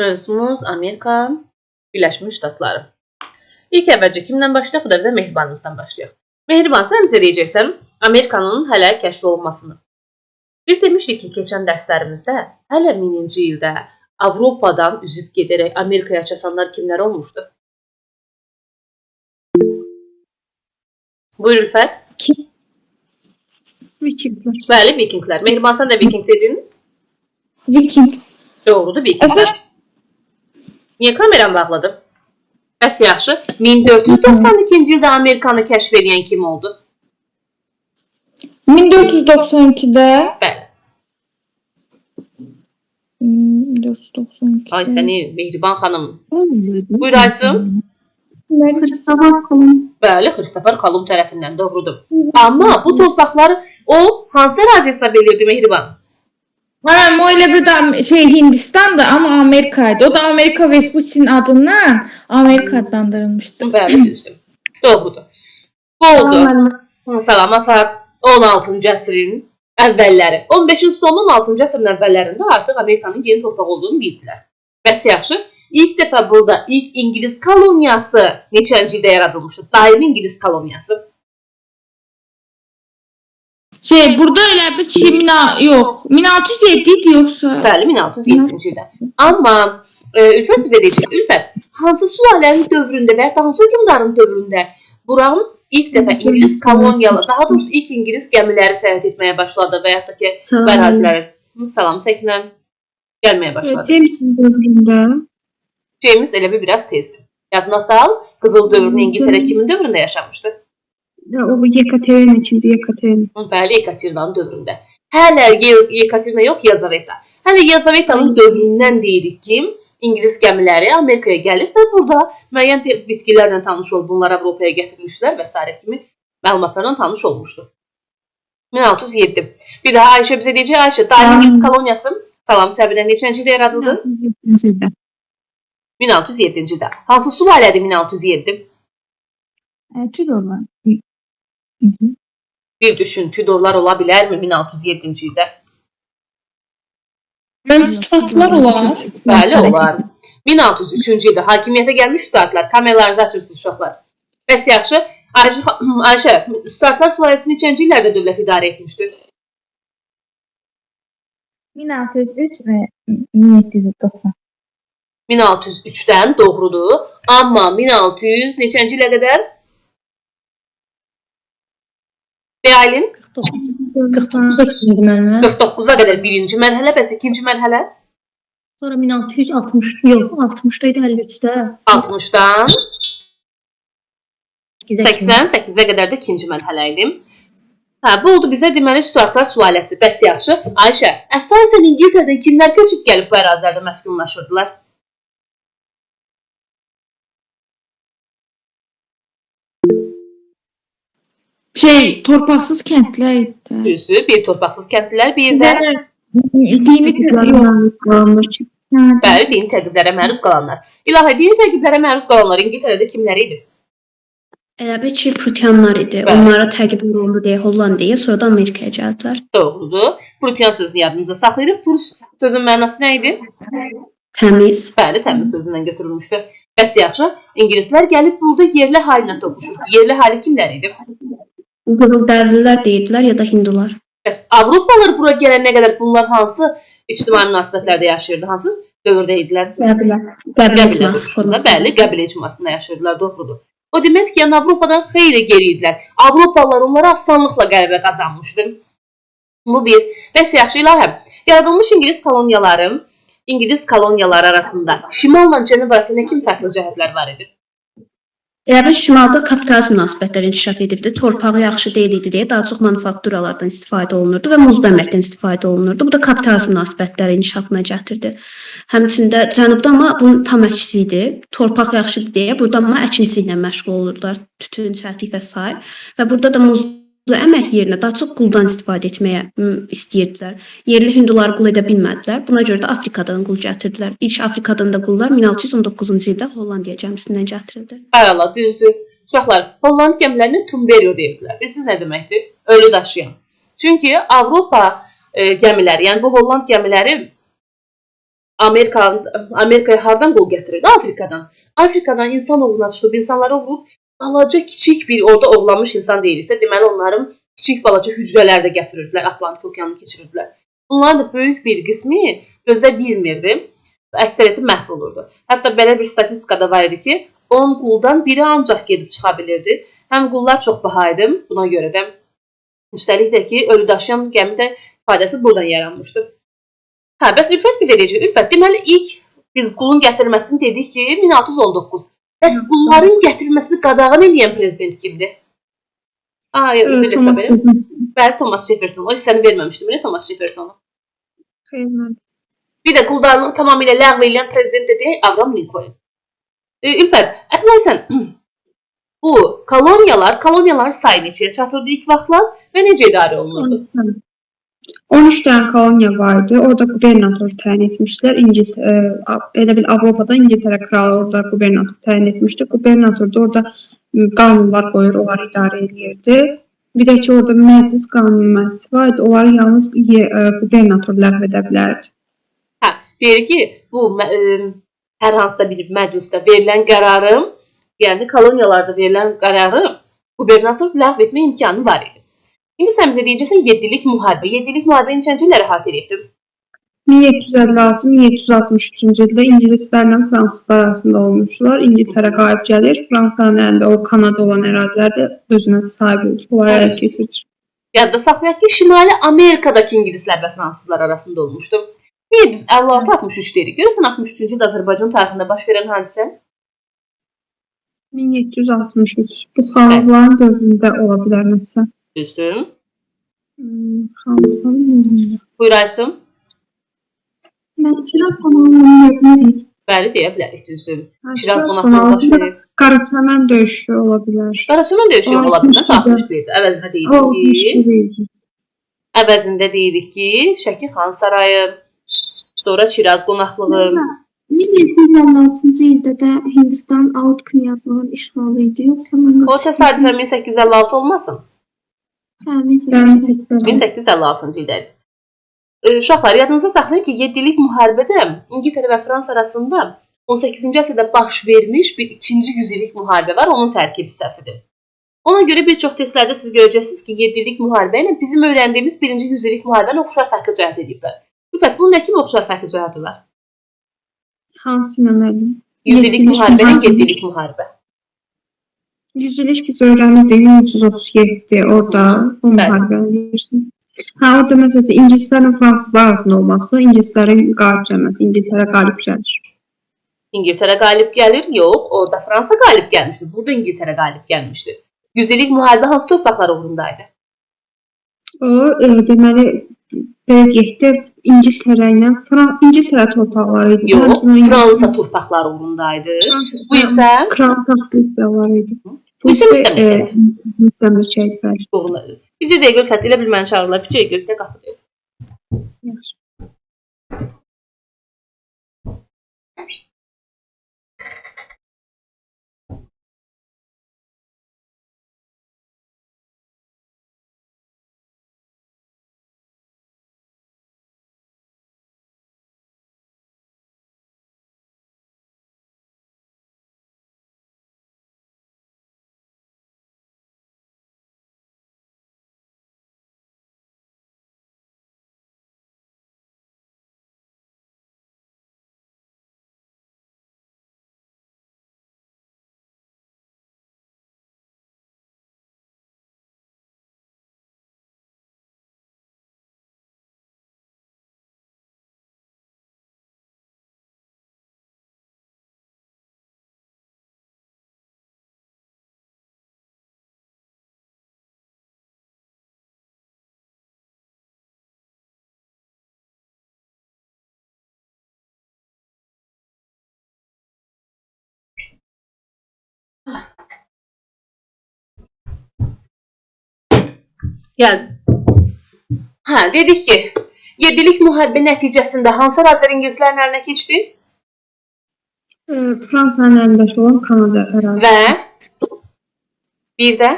Mövzumuz Amerika Birləşmiş Ştatları. İlk əvvəlcə kimdən başlayaq? Bu da bir də Mehribanımızdan başlayaq. Mehriban, sən bizə deyəcəksən Amerikanın hələ kəşf olunmasını. Biz demişdik ki, keçən dərslərimizdə hələ 1000-ci ildə Avropadan üzüb gedərək Amerikaya çatanlar kimlər olmuşdu? Buyur Ülfət. Vikinglər. Bəli, Vikinglər. Mehriban, sən də Viking dedin? Viking. Doğrudur, Vikinglər. Niyə kameram bağladı? Bəs yaxşı. 1492-ci ildə Amerikanı kəşf edən kim oldu? 1492'də. Bəli. 1492. Ay səni Mehriban xanım. Buyur Aysun. Xristofor Kolumb. Bəli, Xristofor Kolumb tərəfindən doğrudur. Amma bu torpaqları o hansı ərazi hesab edirdi Mehriban? O elə bir də Hindistan'da ama Amerika'ydı. O da Amerika Vespucci'nin adından Amerika adlandırılmıştı. Bəli, düzdür. Doğrudur. Bu oldu. Salam Afar. 16-cı əsrin əvvəlləri. 15-ci sonun 16-cı əsrin əvvəllərində artıq Amerikanın yeni torpaq olduğunu bildilər. Bəs yaxşı. İlk dəfə burada ilk İngilis koloniyası neçənci ildə yaradılmışdı? Daimi İngilis koloniyası. Burada elə bir şey 1607 idi yoxsa? Bəli, 1607-ci ildə. Amma Ülfət bizə deyəcək. Ülfət, hansı sülalənin dövründə və ya hansı hökmdarın dövründə buranın ilk dəfə İngilis koloniyalı, daha doğrusu ilk İngilis gəmiləri səyahət etməyə başladı və yaxud da ki, ərazilərin salam Səkinə gəlməyə başladı. James'in dövründə. James elə bir biraz tezdir. Yadına sal, Qızıl dövrünü İngiltərə kimin dövründə yaşamışdı? O Yekaterina, 2-ci Yekaterina. Bəli, Yekaterinanın dövründə. Hələ Yekaterina yox, Yazaveta. Hələ Yazavetanın dövründən deyirik ki, İngilis gəmiləri Amerikaya gəlir və burada müəyyən bitkilərlə tanış olub, bunları Avropaya gətirmişlər və s. kimi məlumatlarla tanış olmuşdur. 1607. Bir daha Ayşə bizə deyəcək. Ayşə, daimi İngilis koloniyası salam Səbirə neçənci ildə yaradıldı? 1607-ci ildə. Hansı sülalədir 1607? Tudorlar. Bir düşün, Tudorlar ola bilərmi 1607-ci ildə? Stuartlar olar. Bəli, olar. 1603-cü ildə hakimiyyətə gəlmiş Stuartlar. Kameralarınızı açırsınız uşaqlar. Bəs yaxşı. Ayşə, Stuartlar sülaləsini neçənci illərdə dövlət idarə etmişdir? 1603 və 1790. 1603-dən doğrudur. Amma 1600 neçənci ilə qədər? Deyalin? 49-a qədər birinci mərhələ, bəs ikinci mərhələ? Sonra 1660, yox, 60'da idi 53'də. 60-dan 88-ə qədər də ikinci mərhələ idi. Bu oldu bizə deməli Stuartlar sülaləsi. Bəs yaxşı. Ayşə, əsasən İngiltərədən kimlər köçüb gəlib bu ərazilərdə məskunlaşırdılar? Torpaqsız kəndlər idi. Düzdür, bir torpaqsız kəndlilər, bir də dini təqiblərə bəli, dini təqiblərə məruz qalanlar. İlahi, dini təqiblərə məruz qalanlar İngiltərədə kimlər idi? Elə bir ki, Prutianlar idi. Onlara təqib olundu deyə Hollandiyaya, sonra da Amerikaya gəldilər. Doğrudur. Prutian sözünü yadımızda saxlayırıq. Prus sözün mənası nə idi? Təmiz. Bəli, təmiz sözündən götürülmüşdü. Bəs yaxşı, İngilislər gəlib burada yerli halinə toqquşurdu. Yerli hali kimlər idi? Qızıldərililər deyirdilər ya da hindular. Bəs Avropalılar bura gələnə qədər bunlar hansı ictimai münasibətlərdə yaşayırdı? Hansı dövrdə idilər? Qəbilə icması formunda. Bəli, qəbilə icmasında yaşayırdılar, doğrudur. O demək ki, yəni Avropadan xeyli geri idilər. Avropalılar onlara asanlıqla qələbə qazanmışdı. Bu bir. Bəs yaxşı ilahəm. Yaradılmış İngilis koloniyaları arasında şimalla cənub arasında kim fərqli cəhətlər var idi? Elə şimalda kapitalizm münasibətləri inkişaf edirdi. Torpağı yaxşı deyil idi deyə daha çox manufakturalardan istifadə olunurdu və muzlu əməkdən istifadə olunurdu. Bu da kapitalizm münasibətləri inkişafına gətirdi. Həmçində cənubda amma bunun tam əksi idi. Torpaq yaxşıdır deyə burada amma əkinçi ilə məşğul olurdular. Tütün, çəltik və s. Və burada da muzlu əmək yerinə daha çox quldan istifadə etməyə istəyirdilər. Yerli hindular qul edə bilmədilər. Buna görə də Afrikadan qul gətirdilər. İlk Afrikadan da qullar 1619-cu ildə Hollandiya gəmisindən gətirildi. Əla, düzdür. Uşaqlar, Holland gəmilərini tumberio deyirdilər. Siz nə deməkdir? Ölü daşıyan. Çünki Avropa gəmiləri, yəni bu Holland gəmiləri Amerikaya hardan qol gətirirdi? Afrikadan. Afrikadan insan ovuna çıxıb, insanları vurub, balaca kiçik bir orada ovlanmış insan deyilsə, deməli onların kiçik balaca hücrələr də gətirirdilər, Atlantik okeanını keçirirdilər. Bunların da böyük bir qismi dözə bilmirdi. Əksəriyyəti məhv olurdu. Hətta belə bir statistikada var idi ki, 10 quldan biri ancaq gedib çıxa bilirdi. Həm qullar çox baha idi, buna görə də. Üstəlik də ki, ölü daşıyan gəmi də ifadəsi buradan yaranmışdı. Bəs Ülfət biz eləyəcək. Ülfət, deməli ilk biz qulun gətirilməsini dedik ki, 1619. Bəs qulların gətirilməsini qadağan edən prezident kimdir? Üzr istəyirəm. Bəli, Thomas Jefferson. O hissəni verməmişdim. Nə Thomas Jeffersonu? Xeyr. Bir də quldarlığı tamamilə ləğv edən prezident də deyək, Abraham Lincoln. Ülfət, əsasən bu koloniyalar sayı neçəyə çatırdı ilk vaxtlar və necə idarə olunurdu? 13 tane koloniya vardı. Orada gubernator təyin etmişlər. Elə bil Avropada İngiltərə kralı orada gubernator təyin etmişdi. Gubernator da orada qanunlar qoyur, onları idarə edirdi. Bir də ki, orada məclis qanunu məclisi var idi. Onları yalnız gubernator ləğv edə bilərdi. Deyir ki, bu hər hansısa bir məclisdə verilən qərarı, yəni koloniyalarda verilən qərarı gubernator ləğv etmə imkanı var idi. İndi sən bizə deyəcəksən 7-lik müharibə. 7-lik müharibə neçənci illəri əhatə etdi? 1756-1763-cü ildə ingilislərlə fransızlar arasında olmuşlar. İngiltərə qalib gəlir. Fransanın əlində o Kanada olan ərazilər də özünə sahib olur. Onları ələ keçirir. Yadda saxlayaq ki, Şimali Amerikadakı ingilislər və fransızlar arasında olmuşdu. 1756-63 deyirik. Görürsən 63-cü ildə Azərbaycan tarixində baş verən hadisə? 1763. Bu xanlıqların dövründə ola bilər nəsə. Düzdür. Xanlıqların dövründə. Buyur Aysun. Mən Şiraz qonağını yapmayayım. Bəli, deyə bilərik, düzdür. Şiraz qonaqlığı baş verir. Qaraçəmən döyüşü ola bilər. Qaraçəmən döyüşü ola bilməz, 61-dir. Əvəzində deyirik ki, Şəki Xan Sarayı, sonra Şiraz qonaqlığı. 1756-cı ildə də Hindistan Aud knyazlığının işğalı idi. O təsadüfən 1856 olmasın? Hə, 1856. 1856-cı ildə idi. Uşaqlar, yadınıza saxlayın ki, 7-lik müharibədə İngiltərə və Fransa arasında 18-ci əsrdə baş vermiş bir 2-ci yüzillik müharibə var, onun tərkib hissəsidir. Ona görə bir çox testlərdə siz görəcəksiniz ki, 7-lik müharibə ilə bizim öyrəndiyimiz 1-ci yüzillik müharibəni oxşar fərqli cəhət ediblər. Ülfət, bunun nə kimi oxşar fərqli cəhəti var? Hansı mənim? 100-illik müharibə ilə 7-lik müharibə. 100-illik biz öyrənirdik, 1337 orada o müharibəni bilirsiniz. Orada məsələn ingilislərlə fransızlar arasında olması, ingilislərin qalib gəlməsi, İngiltərə qalib gəlir. İngiltərə qalib gəlir? Yox, orada Fransa qalib gəlmişdir. Burada İngiltərə qalib gəlmişdir. 100-illik müharibə hansı torpaqlar uğrundaydı? O, deməli, belə deyək də, İngiltərə torpaqları idi. Yox, Fransa torpaqları uğrundaydı. Bu isə kral taxtları idi. Bu isə müstəmləkə. Müstəmləkə idi, bəli. Bircə dəqiqə Ülfət, elə bil məni çağırırlar. Bircə dəqiqə gözlə qapıda. Yaxşı. Yəni, dedik ki, 7-lik müharibə nəticəsində hansı ərazilər ingilislərin əlinə keçdi? Fransanın əlindəki olan Kanada ərazisi. Və bir də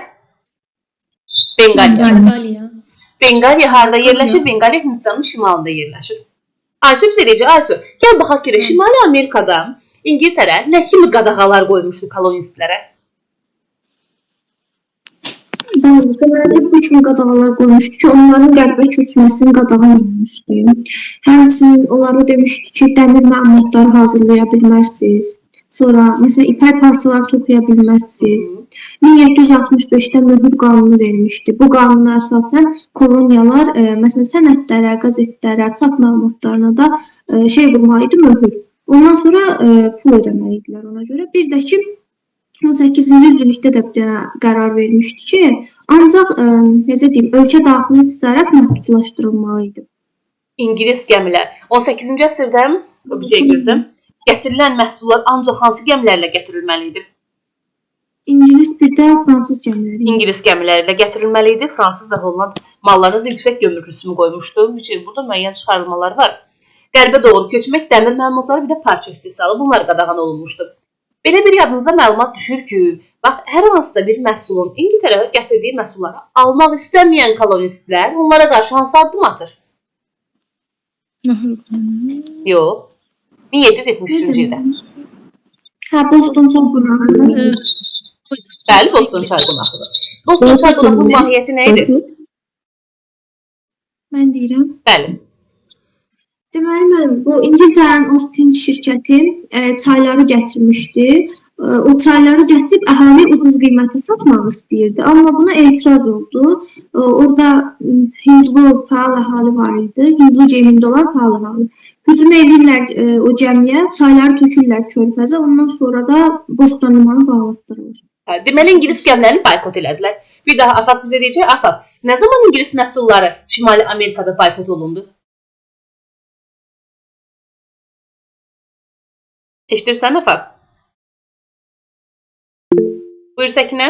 Benqaliya. Benqaliya harada yerləşir? Benqaliya Hindistanın şimalında yerləşir. Ayşə bizə deyəcək, Ayşə, Gəl baxaq ki, Şimali Amerikada İngiltərə nə kimi qadağalar qoymuşdu kolonistlərə? Bəli, deməli bu kimi qadağalar qoymuşdu ki, onların qərbə köçməsini qadağan etmişdi. Həmçinin onlara demişdi ki, dəmir məmulatları hazırlaya bilmərsiniz. Sonra məsələn ipək parçaları toxuya bilməzsiniz. 1765-də möhür qanunu vermişdi. Bu qanuna əsasən koloniyalar məsələn sənədlərə, qəzetlərə, çap məlumatlarına da vurmalı idi möhür. Ondan sonra pul ödəməli idilər ona görə. Bir də ki 18-ci yüzillikdə də bir dənə qərar vermişdi ki, ancaq necə deyim, ölkə daxili ticarət məhdudlaşdırılmalı idi. İngilis gəmilər 18-ci əsrdə gətirilən məhsullar ancaq hansı gəmilərlə gətirilməli idi? İngilis bir də fransız gəmiləri. İngilis gəmiləri ilə gətirilməli idi. Fransız və Holland mallarına da yüksək gömrük rüsumu qoymuşdu. Üçün burada müəyyən çıxarılmalar var. Qərbə doğru köçmək, dəmir məmulatları, bir də parça istehsalı bunlar qadağan olunmuşdu. Belə bir yadınıza məlumat düşür ki, bax, hər hansıda bir məhsulun İngiltərə gətirdiyi məhsulları almaq istəməyən kolonistlər onlara qarşı hansı addım atır? Yox. 1773-cü ildə. Boston çay qonağı. Bəli, Boston çay qonağı. Boston çay qonağının mahiyyəti nə idi? Mən deyirəm. Bəli. Deməli, mən bu İngiltərənin Austin şirkəti çayları gətirmişdi. O çayları gətirib əhaliyə ucuz qiymətə satmaq istəyirdi. Amma buna etiraz oldu. Orada Hindlu fəal əhali var idi. Hindlu geyimində olan fəal əhali. Hücum edirlər o gəmiyə, çayları tökürlər körfəzə. Ondan sonra da Boston limanı bağlatdırılır. Deməli, İngilis gəmilərini boykot elədilər. Bir daha Afaq bizə deyəcək, Afaq, nə zaman İngilis məhsulları Şimali Amerikada boykot olundu? Eşidirsən, Afaq? Buyur Səkinə.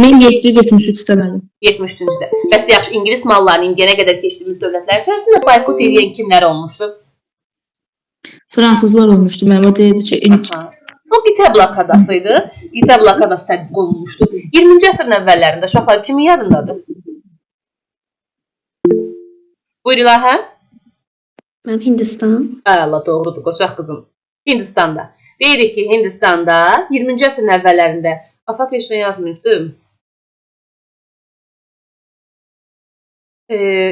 1773-də mənim. 73-cüdə. Bəs yaxşı, İngilis mallarını indiyənə qədər keçdiyimiz dövlətlər içərisində boykot edən kimlər olmuşdu? Fransızlar olmuşdu. Mənim o deyildi ki, ilk. O qitə blokadası idi. Qitə blokadası tətbiq olunmuşdu. 20-ci əsrin əvvəllərində uşaqlar kimin yadındadır? Buyur İlahə. Mənim Hindistan. Allah, doğrudur, qoçaq qızım. Hindistanda. Deyirik ki, Hindistanda 20-ci əsrin əvvəllərində Afaq heç nə yazmıyordum.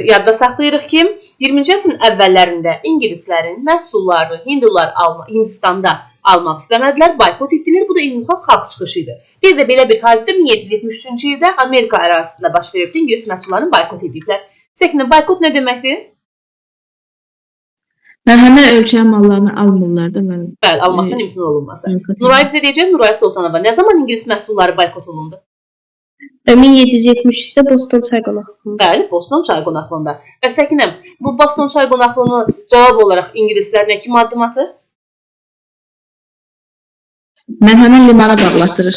Yadda saxlayırıq ki, 20-ci əsrin əvvəllərində İngilislərin məhsullarını Hindistanda almaq istəmədilər, boykot etdilər. Bu da ümumxalq xalq çıxışı idi. Bir də belə bir hadisə 1773-cü ildə Amerika ərazisində baş veribdi. İngilis məhsullarını boykot ediblər. Səkinə, boykot nə deməkdir? Həmin ölkənin mallarını almırlar da mənim. Bəli, almaqdan imtina olunması. Nuray bizə deyəcək, Nuray Sultanova, nə zaman İngilis məhsulları boykot olundu? 1773-də Boston çay qonaqlığında. Bəli, Boston çay qonaqlığında. Və Səkinəm, bu Boston çay qonaqlığına cavab olaraq İngilislər nə kimi addım atır? Mən həmin limana bağlatdırır.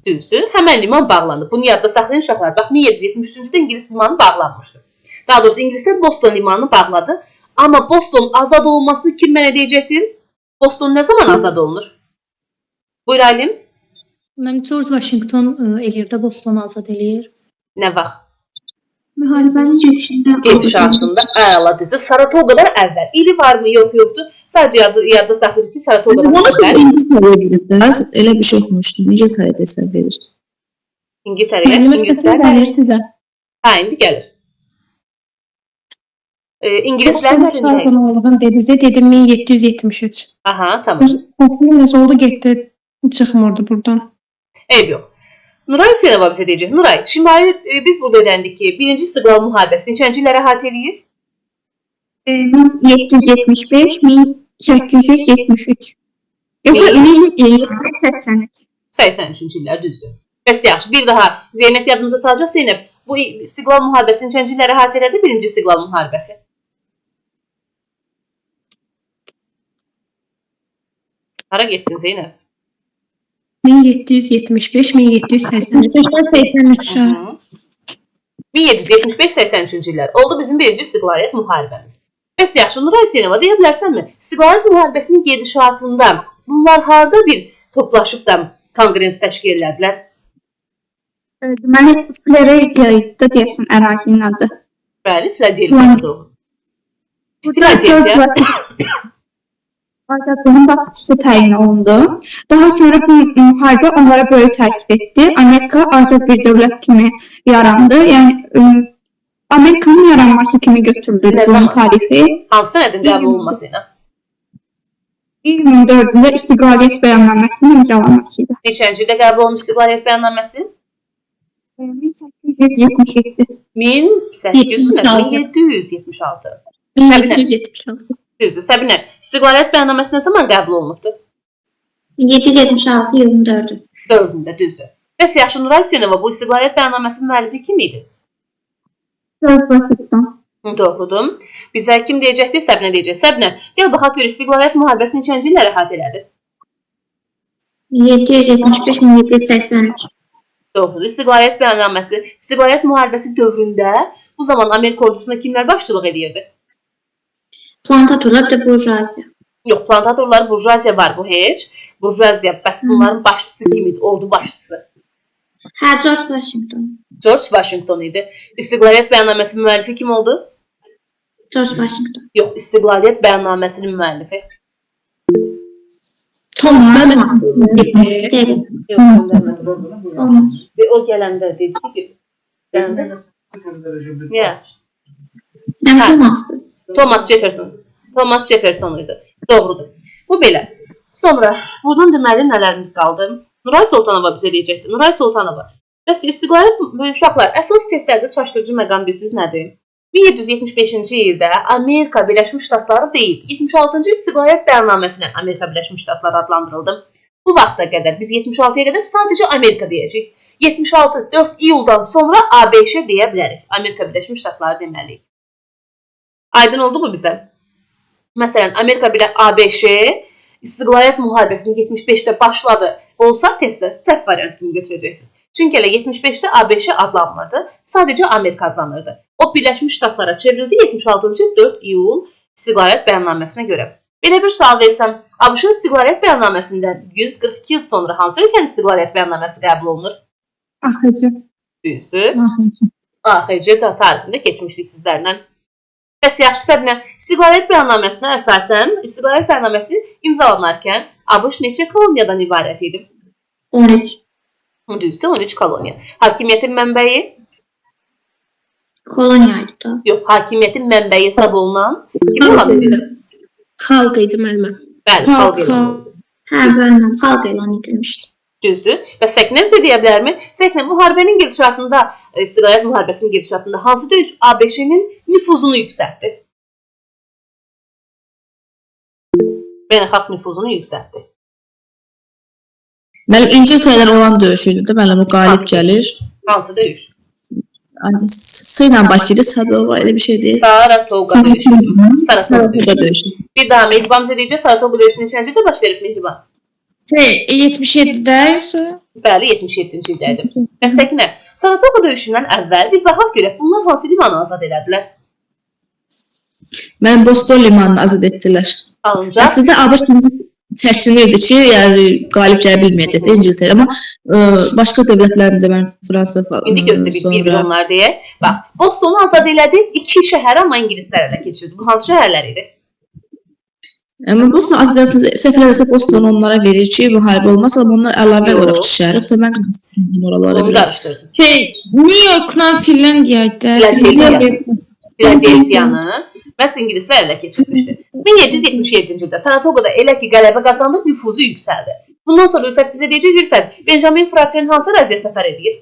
Düzdür, həmən liman bağlandı. Bunu yadda saxlayın uşaqlar. Bax, 1773-cüdə İngilis limanı bağlanmışdı. Daha doğrusu İngilislər Boston limanını bağladı. Amma Boston azad olunmasını kim mənə deyəcəkdir? Boston nə zaman azad olunur? Buyur Alim. Mən George Washington eləyirdə Bostonu azad eləyir. Nə vaxt? Müharibənin Gedişatında. Əla düzdür. Saratoga'dan əvvəl. İli varmı, yoxdur. Sadəcə yadda saxlayırıq ki, Saratoga'dan əvvəl. Elə bir şey oxumuşdum. İngiltərədə sən verir. İngiltərəyə. İngilislər gəlir sizə. Hə, indi gəlir. İngilislərin əlində. Boston dedinizə dedim 1773. Aha, tamam. Səslim nəsə oldu, getdi, çıxmırdı buradan. Eyb yox. Nuray Hüseynova bizə deyəcək. Nuray, Şimali biz burada öyrəndik ki, 1-ci İstiqlal müharibəsini neçənci illərə əhatə eləyir? 1775, 1873. 83-cü illər, düzdür. Bəs yaxşı, bir daha Zeynəb yadımıza salacaq. Zeynəb, bu İstiqlal müharibəsini neçənci illərə əhatə elədi? 1-ci İstiqlal müharibəsi. Hara getdin Zeynəb? 1775, 1783. 1775-83-cü illər oldu bizim 1-ci İstiqlaliyyət müharibəmiz. Bəs yaxşı, Nuray Hüseynova deyə bilərsənmi? İstiqlaliyyət müharibəsinin gedişatında bunlar harda bir toplaşıb da konqrens təşkil elədilər? Deməli, Filadelfiya deyəsən ərazinin adı. Bəli, Filadelfiya doğru. Filadelfiya. Azadlığın başçısı təyin olundu. Daha sonra bu müharibə onlara böyük təsir etdi. Amerika azad bir dövlət kimi yarandı. Yəni Amerikanın yaranması kimi götürüldü Nə bunun zaman? tarihi. Hansı sənədin qəbul olunması ilə? İyunun 4-də İstiqlaliyyət bəyannaməsinin imzalanması idi. Neçənci ildə qəbul olmuş İstiqlaliyyət bəyannaməsi? 1877. 1776. 1776. Düzdür. Səbinə, İstiqlaliyyət bəyannaməsi nə zaman qəbul olunubdu? 776 iyulun 4-ü. 4-ündə, düzdür. Bəs yaxşı, Nuray Hüseynova bu İstiqlaliyyət bəyannaməsinin müəllifi kim idi? George Washington. Doğrudur. Bizə kim deyəcəkdir? Səbinə deyəcək. Səbinə, gəl baxaq gör İstiqlaliyyət müharibəsini neçənci illərə əhatə elədi? 775-1783. Doğrudur. İstiqlaliyyət bəyannaməsi, İstiqlaliyyət müharibəsi dövründə bu zaman Amerika ordusuna kimlər başçılıq edirdi? Plantatorlar bir də burjuaziya. Yox, plantatorlar, burjuaziya var bu heç. Burjuaziya, bəs bunların başçısı kim idi? Ordu başçısı. Hə, George Washington. George Washington idi. İstiqlaliyyət bəyannaməsinin müəllifi kim oldu? George Washington. Yox, İstiqlaliyyət bəyannaməsinin müəllifi. Thomas. Deyil. Yox, göndərmədim. Olmaz. O gələndə dedi ki, gələndə. Niyə? Yəni Hə. Thomas'dır. Thomas Jefferson. Thomas Jefferson idi. Doğrudur. Bu belə. Sonra buradan deməli nələrimiz qaldı? Nuray Sultanova bizə deyəcəkdir. Nuray Sultanova. Bəs İstiqlaliyyət uşaqlar, əsas testlərdə çaşdırıcı məqam bilirsiniz nədir? 1775-ci ildə Amerika Birləşmiş Ştatları deyil, 76-cı İstiqlaliyyət bəyannaməsilə Amerika Birləşmiş Ştatları adlandırıldı. Bu vaxta qədər biz 76-ya qədər sadəcə Amerika deyəcəyik. 76 4 iyuldan sonra ABŞ deyə bilərik. Amerika Birləşmiş Ştatları deməliyik. Aydın oldu mu bizə? Məsələn, Amerika bilə ABŞ İstiqlaliyyət müharibəsinin 75-də başladı olsa testdə səhv variant kimi götürəcəksiniz. Çünki elə 75-də ABŞ adlanmırdı, sadəcə Amerika adlanırdı. O Birləşmiş Ştatlara çevrildi 76-cı 4 iyul İstiqlaliyyət bəyannaməsinə görə. Belə bir sual versəm, ABŞ-ın İstiqlaliyyət bəyannaməsindən 142 il sonra hansı ölkənin İstiqlaliyyət bəyannaməsi qəbul olunur? AXC. Düzdür. AXC tarixində keçmişdik sizlərlə. Bəs yaxşı Səbinə, İstiqlaliyyət bəyannaməsinə əsasən İstiqlaliyyət bəyannaməsi imzalanarkən ABŞ neçə koloniyadan ibarət idi? 13. Düzdür, 13 koloniya. Hakimiyyətin mənbəyi? Koloniyaydı da. Yox, hakimiyyətin mənbəyi hesab olunan kim olan idi? Xalq idi müəllimə. Bəli, xalq elan. Hə, müəlliməm, xalq elan edilmişdi. Düzdür. Bəs Səkinə bizə deyə bilərmi? Səkinə, müharibənin gedişatında, İstiqlaliyyət müharibəsinin gedişatında hansı döyüş ABŞ-nin nüfuzunu yüksəltdi? Beynəlxalq nüfuzunu yüksəltdi. Mənim İngiltərədən olan döyüşüydü də, mənim o qalib gəlir. Hansı döyüş? S ilə başlaydı, Sadova elə bir şeydir. Saratoga döyüşü. Saratoga döyüşü. Bir daha Mehriban bizə deyəcək, Saratoga döyüşü neçənci ildə baş verib Mehriban? 77-də yoxsa? Bəli, 77-ci ildə idi. Bəs Səkinə, Saratoga döyüşündən əvvəl bir baxaq görək, bunlar hansı limanı azad elədilər? Mənim Boston limanını azad etdilər. Ancaq Əslində ABŞ çəkinirdi ki, yəni qalib gələ bilməyəcəkdir İngiltərə, amma başqa dövlətlərin də, mən Fransa falan. indi gözlə bir onlar deyək. Bax, Bostonu azad elədi, 2 şəhər amma ingilislər ələ keçirdi. Bu hansı şəhərlər idi? Amma Boston azad edilsə, səhv eləmirəmsə Boston onlara verir ki, müharibə olmaz, amma onlar əlavə olaraq şəhər, yoxsa mən qarışdırdım oralara Onu biraz. qarışdırdım. New Yorkla Finlandiyaydı. Filadelfiyanı məhz ingilislər ələ keçirmişdi. 1777-ci ildə Saratogada elə ki qələbə qazandı, nüfuzu yüksəldi. Bundan sonra Ülfət bizə deyəcək, Ülfət, Benjamin Franklin hansı əraziyə səfər edir?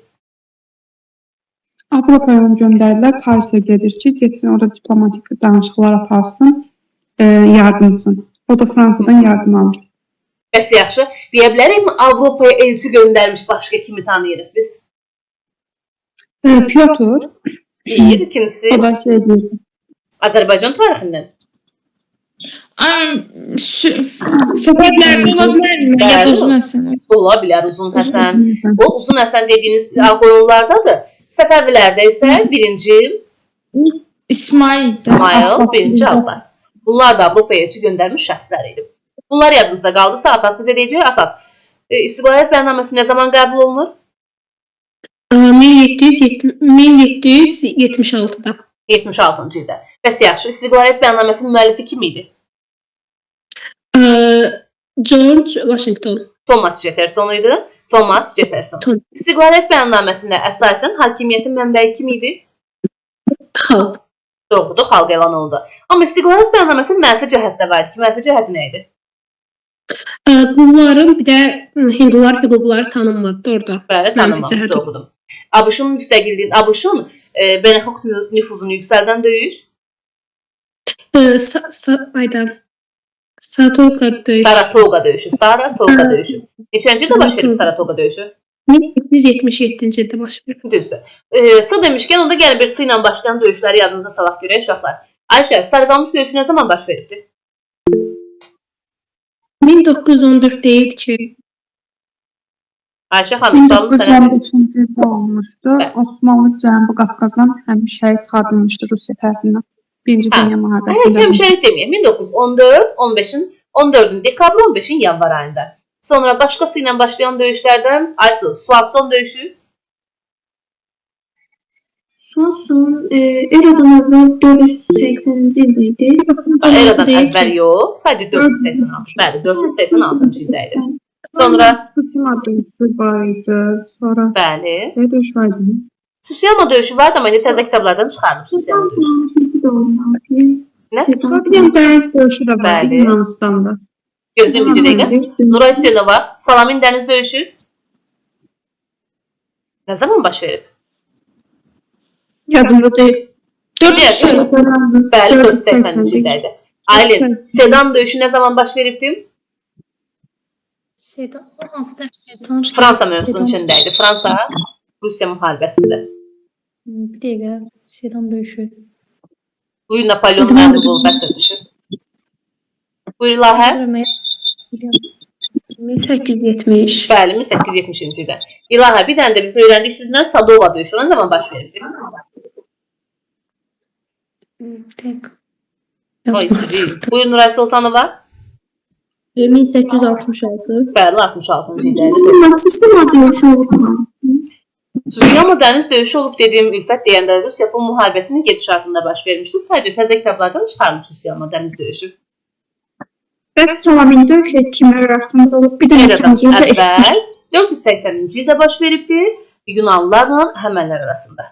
Avropaya göndərdilər, Parisə gedir ki, getsin orada diplomatik danışıqlar aparsın, yardımsın. O da Fransadan yardım alır. Bəs yaxşı, deyə bilərikmi Avropaya elçi göndərmiş başqa kimi tanıyırıq biz? Pyotr, Bir, ikincisi o da şey deyirdi. Azərbaycan tarixindən. Səfərlərdə ola bilərmi? Ya da Uzun Həsən. Ola bilər Uzun Həsən. O Uzun Həsən dediyiniz qoyunlardadır. Səfəvilərdə isə birinci İsmail. birinci Abbas. Bunlar da Avropaya elçi göndərmiş şəxslər idi. Bunlar yadımızda qaldısa, Afaq bizə deyəcək, Afaq, İstiqlaliyyət bəyannaməsi nə zaman qəbul olunur? 1776-da. 76-cı ildə. Bəs yaxşı, İstiqlaliyyət bəyannaməsinin müəllifi kim idi? George Washington. Thomas Jefferson idi. Thomas Jefferson. İstiqlaliyyət bəyannaməsində əsasən hakimiyyətin mənbəyi kim idi? Xalq. Doğrudur, xalq elan olundu. Amma İstiqlaliyyət bəyannaməsinin mənfi cəhəti də var idi ki, mənfi cəhəti nə idi? Qulların bir də hindular hüquqları tanınmadı orada. Bəli, tanınmamış, doğrudur. ABŞ-ın müstəqilliyin, ABC-ın beynəlxalq nüfuzunu yüksəldən döyüş, Saratoga döyüşü. Saratoga döyüşü. Neçənci ildə baş verib Saratoga döyüşü? 1777-ci ildə baş verib. Düzdür. S demişkən, onda gəlin bir S ilə başlayan döyüşləri yadınıza salaq görək uşaqlar. Ayşə, Sarıqalmış döyüşü nə zaman baş veribdi? 1914 deyildi ki. Ayşə xanım, sualım sənə verir. 1915-ci ildə olmuşdu. Osmanlı Cənubi Qafqazdan həmişəlik çıxardılmışdı Rusiya tərəfindən. Birinci Dünya müharibəsində. Həmişəlik deməyək. 1914, 15-in 14-ün dekabr, 15-in yanvar ayında. Sonra başqası ilə başlayan döyüşlərdən Aysu, Suason döyüşü. Suason eradan əvvəl 480-ci ildə idi. Eradan əvvəl yox, sadəcə 486. Bəli, 486-cı ildə idi. Sonra Tsusima döyüşü var idi. Sonra bəli. nə döyüş var idi? Tsusiyama döyüşü var da, amma indi təzə kitablardan çıxarılıb Tsusiyama döyüşü. Nə? Sonra bir dənə Bərs döyüşü də var idi Bəli. Yunanıstanda. Gözləyim bir dəqiqə. Zuray Hüseynova, Salamin dəniz döyüşü. Nə zaman baş verib? Yadımda deyil. Bəli, 480-ci ildə idi. Aylin, Sedan döyüşü nə zaman baş veribdi? Sedan, o hansı dərsləri tanış? Fransa mövzusunun içində idi. Fransa, Rusiya müharibəsində. Bir dəqiqə, Sedan döyüşü. Louis Napoleon məğlub olub əsir düşüb. Buyur İlahə. 1870. Bəli, 1870-ci ildə. İlahə, bir dənə də biz öyrəndik sizlə Sadova döyüşü nə zaman baş veribdi? Oy, sizi. Buyur Nuray Sultanova. 1866. Bəli, 66-cı ildə idi. Tsusima döyüşü olub. Tsusiyama dəniz döyüşü olub dediyim Ülfət deyəndə Rus-Yapon müharibəsinin gedişatında baş vermişdi. Sadəcə təzə kitablardan çıxarılıb Tsusiyama dəniz döyüşü. Bəs Salamin döyüşü kimlər arasında olub? Bir də Eradan neçənci ildə əvvəl 480-ci ildə baş veribdi Yunanlılarla Həmənlər arasında.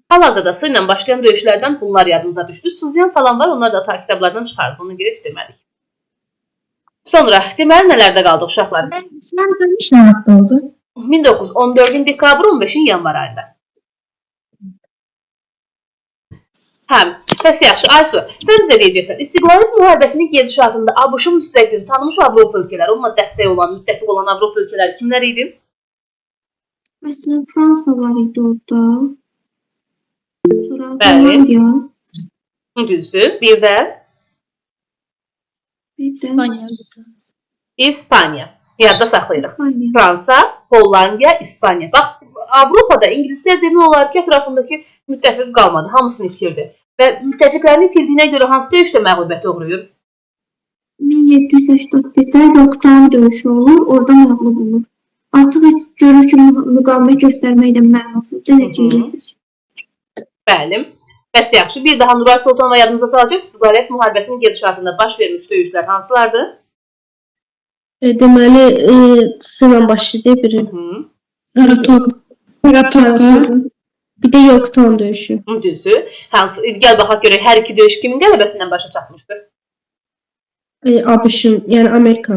Hal-hazırda S ilə başlayan döyüşlərdən bunlar yadımıza düşdü. Suziyan falan var, onlar da ta kitablardan çıxarılıb. Ona görə heç demədik. Sonra, deməli nələrdə qaldıq uşaqlar? Mən dönüş nə vaxt oldu? 1914-ün dekabr, 15-in yanvar ayında. Həm, bəs yaxşı, Aysu, sən bizə deyəcəksən, İstiqlaliyyət müharibəsinin gedişatında ABŞ-ın müstəqilini tanımış Avropa ölkələri, onunla dəstək olan, müttəfiq olan Avropa ölkələri kimlər idi? Məsələn, Fransa var idi orada. Sonra Bəli. Hollandiya. Düzdür. Bir də Bir də İspaniya. İspaniya. Yadda saxlayırıq. İspaniya. Fransa, Hollandiya, İspaniya. Bax, Avropada ingilislər demək olar ki, ətrafındakı müttəfiq qalmadı. Hamısını itirdi. Və müttəfiqlərini itirdiyinə görə hansı döyüşdə məğlubiyyətə uğrayır? 1781-də Yorktown döyüşü olur, orada məğlub olur. Artıq heç görür ki, müqavimət göstərmək də mənasızdır, necə eləyəcək. Bəli. Bəs yaxşı, bir daha Nuray Sultanova yadımıza salacaq. İstiqlaliyyət müharibəsinin gedişatında baş vermiş döyüşlər hansılardır? Deməli, sınan başlaydı biri. Saratoga. Bir də Yorktown döyüşü. Düzdür. Hansı? Gəl baxaq görək, hər iki döyüş kimin qələbəsindən başa çatmışdı? ABŞ-ın, yəni Amerika.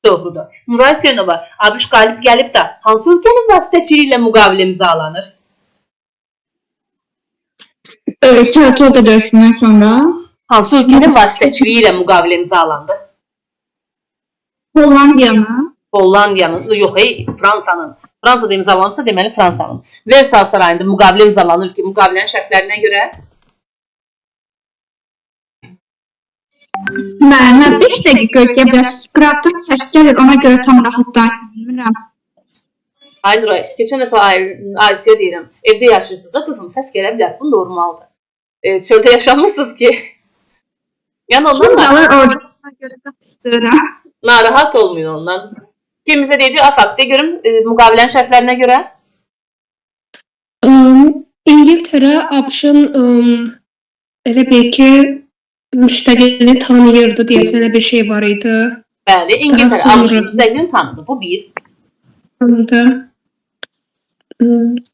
Doğrudur. Nuray Hüseynova, ABŞ qalib gəlib də hansı ölkənin vasitəçiliyi ilə müqavilə imzalanır? Saratoga döyüşündən sonra Hansı ölkənin vasitəçiliyi ilə müqavilə imzalandı? Hollandiyanın Hollandiyanın, yox, Fransanın. Fransada imzalanırsa deməli Fransanın. Versal sarayında müqavilə imzalanır ki, müqavilənin şərtlərinə görə mənə 5 dəqiqə gözləyə bilərsiniz. Qıratım səs gəlir, ona görə tam rahatdan bilmirəm. Ay Nuray, keçən dəfə Aysu'ya deyirəm, evdə yaşayırsınız da qızım, səs gələ bilər, bu normaldır. Çöldə yaşamırsınız ki. Yəni ondan Qalır orada, ona görə qatışdırıram. narahat olmayın ondan. Kimizə deyəcək, afaq, de görüm müqavilənin şərtlərinə görə. İngiltərə ABŞ-ın elə bil ki müstəqilliyi tanıyırdı deyəsən elə bir şey var idi. Bəli, İngiltərə sonra- ABŞ müstəqilini tanıdı. Bu bir. Tanıdı.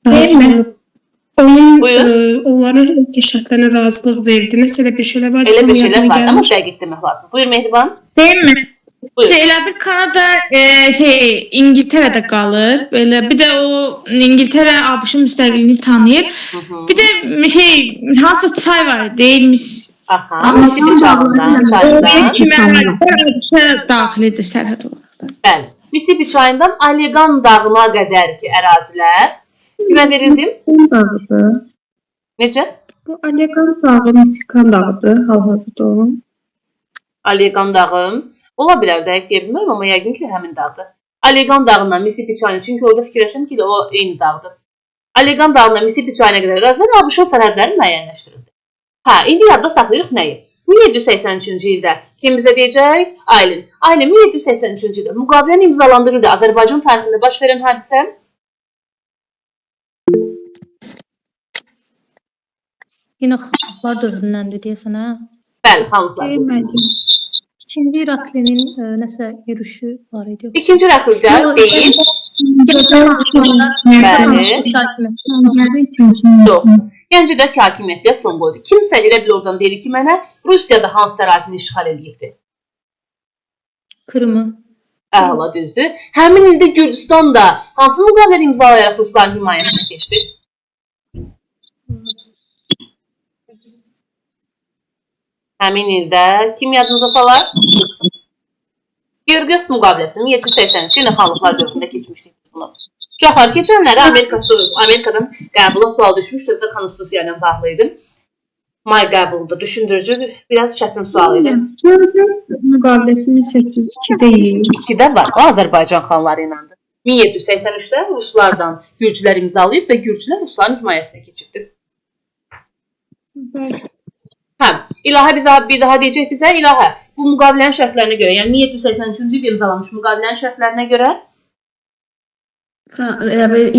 Daha sonra onun Buyur. onların kəşflərine razılıq verdi. Məsələ bir şeylər var. Elə tam bir şeylər yadıma var, amma gəlmir. dəqiq demək lazım. Buyur Mehriban. Değil mi? Buyur. Elə bir Kanada İngiltərədə qalır. Belə bir də o İngiltərə ABŞ-ın müstəqilliyini tanıyır. Hı -hı. Bir də hansı çay var deyilmiş. Aha, Mississippi çayından, ABŞ-a daxildir sərhəd olaraq da. bəli. Mississippi çayından Allegan dağına qədər ki ərazilər kimə verildi? Dağıdır. Necə? Bu Allegan dağı, Michigan dağıdır hal-hazırda o. Allegan dağı. Ola bilər, dəqiq deyə bilmirəm, amma yəqin ki, həmin dağdır. Allegan dağından Mississippi çayına, çünki orada fikirləşirəm ki, o eyni dağdır. Allegan dağından Mississippi çayına qədər ərazilər ABŞ-ın sərhədləri müəyyənləşdirildi. Hə, indi yadda saxlayırıq nəyi? 1783-cü ildə kim bizə deyəcək? Aylin. Aylin, 1783-cü ildə müqavilənin imzalandığı ildə Azərbaycan tarixində baş verən hadisə Yine xalqlar dövründəndir deyəsən, hə? bəli, xanlıqlar. Bilmədim. İkinci İraklinin nəsə yürüyüşü var idi. İkinci rəqibdə deyil. Yox. Gəncədə hakimiyyətə son qoydu. Kimsə elə bil oradan deyir ki, mənə Rusiyada hansı ərazini işğal edibdi. Kırımı. Əla düzdür. Həmin ildə Gürcüstan da hansı müqavilələri imzalayaraq Rusların himayəsinə keçdi? Həmin ildə kim yadınıza salar? Gürgüs müqaviləsinin 1783 yenə xanlıqlar dövründə keçmişdik bunu. Uşaqlar, keçənləri Amerikadan qəbula sual düşmüşdü, özdə konstitusiya ilə bağlı idi. May qəbulunda düşündürücü, biraz çətin sual idi. Müqaviləsi 1802 deyil. 2-də var, o Azərbaycan xanları iləndir. 1783-də Ruslardan Gürcülər imzalayıb və Gürcülər Rusların himayəsinə keçibdi. Hə, İlahə bizə bir daha deyəcək bizə, İlahə, bu müqavilənin şərtlərinə görə, yəni 1783-cü ildə imzalanmış müqavilənin şərtlərinə görə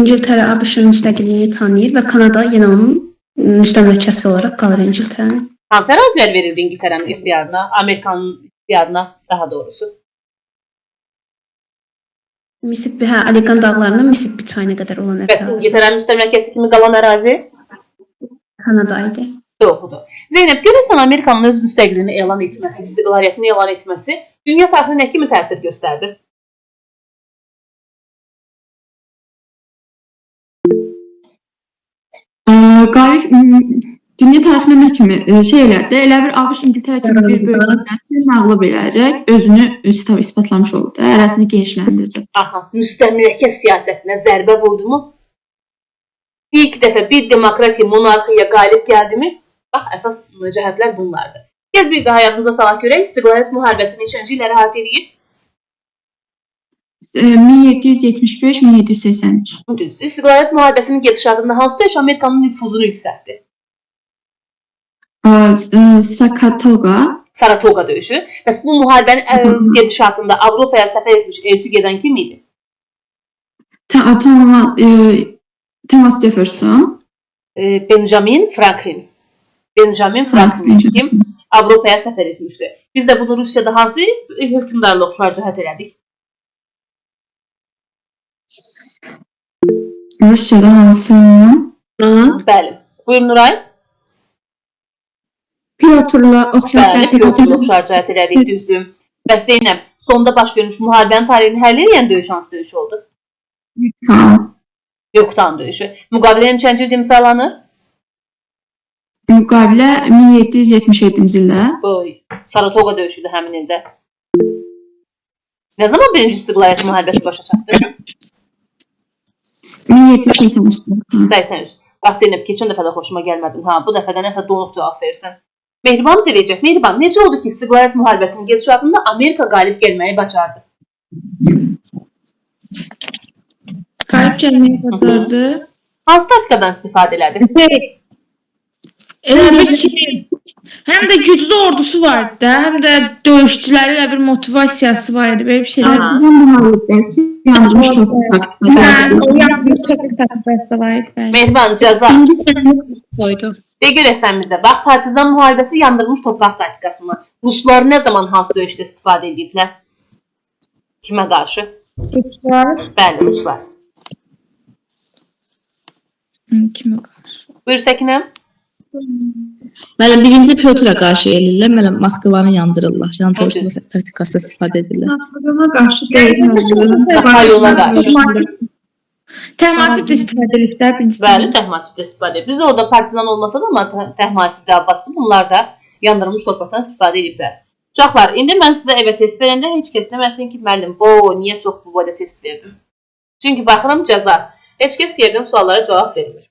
İngiltərə ABŞ-ın müstəqilliyini tanıyır və Kanada yenə onun müstəmləkəsi olaraq qalır İngiltərənin. hansı ərazilər verildi İngiltərənin ixtiyarına, Amerikanın ixtiyarına daha doğrusu? Mississippi, Allegan dağlarından Mississippi çayına qədər olan Bəs ərazi İngiltərənin müstəmləkəsi kimi qalan ərazi? Kanada idi. Doğrudur. Zeynəb, görəsən Amerikanın öz müstəqilliyini elan etməsi, istiqlaliyyətini elan etməsi dünya tarixinə nə kimi təsir göstərdi? Qalib dünya tarixində nə kimi şey elədi? Elə bir ABŞ İngiltərə kimi bir böyük dövləti məğlub edərək özünü isbatlamış oldu. Ərazini genişləndirdi. Aha, müstəmləkə siyasətinə zərbə vurdumu? İlk dəfə bir demokratik monarxiya qalib gəldimi? Bax, əsas cəhətlər bunlardır. Gəl bir daha yadımıza salaq görək, istiqlaliyyət müharibəsi neçənci illəri əhatə edir? 1775-1783. Düzdür. İstiqlaliyyət müharibəsinin gedişatında hansı döyüş Amerikanın nüfuzunu yüksəltdi? Saratoga döyüşü. Bəs bu müharibənin gedişatında Avropaya səfər etmiş elçi gedən kim idi? Thomas Jefferson. Benjamin Franklin. Benjamin Franklin kim Avropaya səfər etmişdi. Biz də bunu Rusiyada hansı hökmdarla oxşar cəhət elədik? Rusiyada hansı? Bəli. Buyur Nuray. Piotrla Bəli, Piotrla oxşar cəhət elədik, düzdür. Bəs Zeynəb, sonda baş vermiş müharibənin tarixini həll edən döyüş hansı döyüş oldu? Yoxdan döyüşü. Müqavilə neçənci ildə imzalanır? Müqavilə 1777-ci ildə. Bu Saratoga döyüşüdür həmin ildə. Nə zaman birinci istiqlaliyyət müharibəsi başa çatdı? 1783. Bax Zeynəb, keçən dəfə də xoşuma gəlmədin. Ha, bu dəfə də nəsə donuq cavab verirsən. Mehriban bizə deyəcək. Mehriban, necə oldu ki, istiqlaliyyət müharibəsinin gedişatında Amerika qalib gəlməyi bacardı? Qalib gəlməyi bacardı. Hansı taktikadan istifadə elədi? Elə bir Həm də güclü ordusu var idi, həm də döyüşçüləri ilə bir motivasiyası var idi, belə bir şeylər. Aha. Vətən müharibəsi yanılmış toprak Hə, o yazmış taktikası var idi. Mehriban, cəza. Koydu. De görəsən bizə. Bax, partizan müharibəsi yandırmış torpaq taktikasını Ruslar nə zaman hansı döyüşdə istifadə ediblər? Kimə qarşı? Bəli, Ruslar. Kimə qarşı? Buyur Səkinəm. Müəllim, birinci Pyotra qarşı eləyirlər, müəllim Moskvanı yandırırlar. Yandırıcı taktikası istifadə edirlər. Napoleona qarşı deyil. Napoleona qarşı. Təmasibdə istifadə ediblər birinci. Bəli, Təhmasibdə istifadə edib. Biz orada partizan olmasa da, amma Təhmasibdə Abbaslı bunlar da yandırılmış torpaqdan istifadə ediblər. Uşaqlar, indi mən sizə evə test verəndə heç kəs deməsin ki, müəllim, niyə çox bu boyda test verdiniz? Çünki baxıram cəza. Heç kəs yerdən suallara cavab vermir.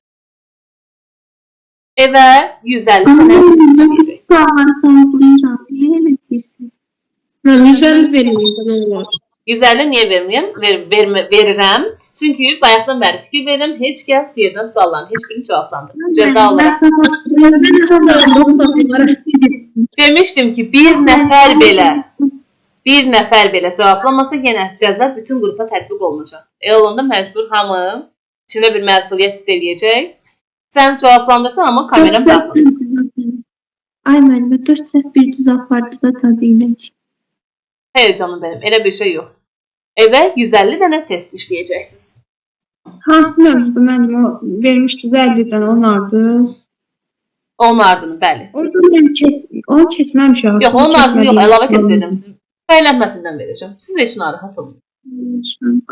Evə 150 sənə istəyəcək. Sualları cavablayıram. Niyə elə deyirsiniz? Mən 150 verməyəcəm, nə olar? 150 niyə verməyəm? Verirəm. Çünki bayaqdan bəri fikir verirəm, heç kəs yerdən sualların heç birini cavablandırmır. Cəza olaraq. Demişdim ki, bir nəfər belə cavablamasa yenə cəza bütün qrupa tətbiq olunacaq. Olanda məcbur hamı içində bir məsuliyyət hiss eləyəcək. Sən cavablandırsan, amma kamera baxmır. Ay müəllimə 4 səhv bir düz apardı da tadı ilə. Hayır canım benim, elə bir şey yoxdur. Evə 150 dənə test işləyəcəksiniz. Hansı mövzuda mənim o vermişdiniz 50-dən onardı. Onun ardını, bəli. Orada mən onu keçməmişəm. Yox, onun ardını yox, əlavə test verəcəm. Siz fəaliyyət mətnindən verəcəm. Siz heç narahat olmayın.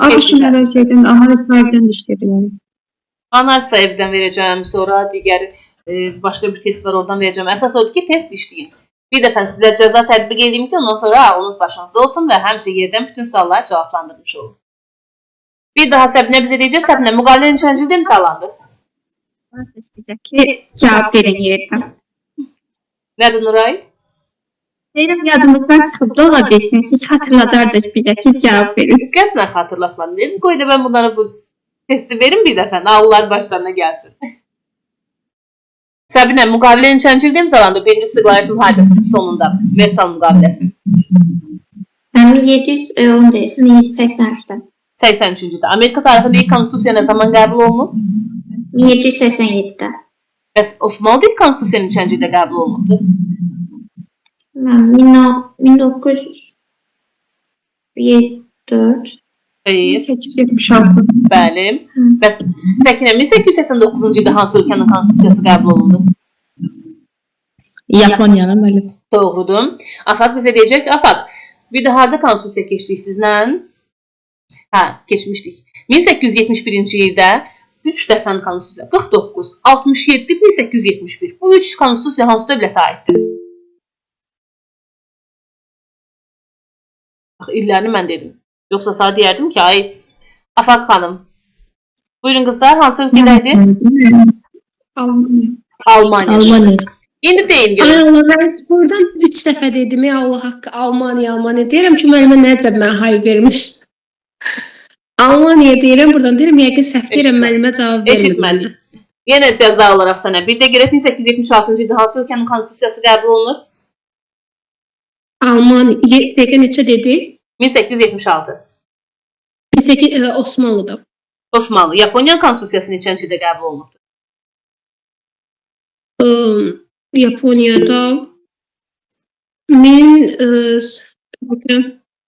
Arşın elə şeydən, analiz sahibdən də işləyə bilərim. Analiz sahibdən verəcəm, sonra digər başqa bir test var, oradan verəcəm. Əsas odur ki, test işləyin. Bir dəfə sizə cəza tətbiq edeyim ki, ondan sonra ağlınız başınızda olsun və həmişə yerdən bütün sualları cavablandırmış olun. Bir daha Səbinə bizə deyəcək, Səbinə, müqavilə neçənci ildə imzalandı? İstəyəcək ki, cavab verin yerdən. Nədir Nuray? Deyirəm, yadımızdan çıxıb da ola bilsin, siz xatırladardınız bizə ki, cavab verin. Qəsdən xatırlatmadım. Dedim, qoy da mən bunlara bu testi verim bir dəfə, ağıllar başlarına gəlsin. Səbinə, müqavilə neçənci ildə imzalandı? Birinci İstiqlaliyyət müharibəsinin sonunda. Versal müqaviləsi. 1710 deyirsin, 1783-də. 83-cüdə. Amerika tarixində ilk konstitusiya nə zaman qəbul olunub? 1787-də. Bəs Osmanlı ilk konstitusiya neçənci ildə qəbul olunubdu? 1974. 876. Bəli. Bəs Səkinə, 1889-cu ildə hansı ölkənin konstitusiyası qəbul olundu? Yaponiyanın müəllim. Doğrudur. Afaq bizə deyəcək ki, Afaq, bir də harda konstitusiya keçdik sizlə? Hə, keçmişdik. 1871-ci ildə 3 dəfə konstitusiya, 49, 67, 1871. Bu 3 konstitusiya hansı dövlətə aiddir? Bax, illərini mən dedim. Yoxsa sana deyərdim ki, ay, Afaq xanım, buyurun qızlar, hansı ölkədəydi? Almanya. İndi deyin görün. Ay Allah, mən buradan 3 dəfə dedim ya Allah haqqı Almaniya. Deyirəm ki, müəllimə nə cəb mən hay vermiş. Almaniya deyirəm, buradan deyirəm, yəqin səhv deyirəm, müəllimə cavab vermir. Eşitməli. Yenə cəza olaraq sənə bir də görək 1876-cı ildə hansı ölkənin konstitusiyası qəbul olunur? Almaniya, dəqiqə neçə dedi? 1876. Osmanlıda. Osmanlı. Yaponiya konstitusiyası neçənci ildə qəbul olunubdur? Yaponiyada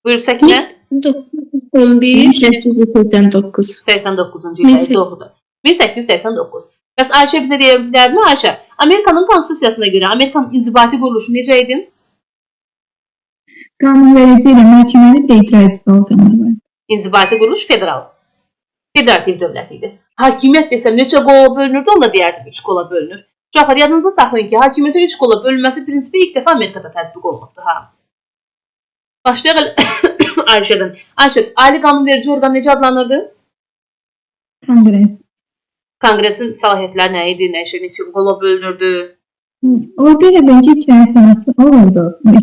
Buyur Səkinə. 1911 1889. 89-cu ildə doğrudur. 1889. Bəs Ayşə bizə deyə bilərmi Ayşə? Amerikanın konstitusiyasına görə Amerikanın inzibati quruluşu necə idi? Qanunverici ilə məhkəməli və icraçı orqanlar var. İnzibati quruluş federativ dövlət idi. Hakimiyyət desəm neçə qola bölünürdü, onu da deyərdim 3 qola bölünür. Uşaqlar, yadınızda saxlayın ki, hakimiyyətin 3 qola bölünməsi prinsipi ilk dəfə Amerikada tətbiq olunubdur. Başlayaq Ayşədən. Ayşə, ali qanunverici orqan necə adlanırdı? Konqres. Konqresin səlahiyyətləri nə idi, neçə qola bölünürdü? Orada elə bence 2 yönə sənəti olurdu. Onu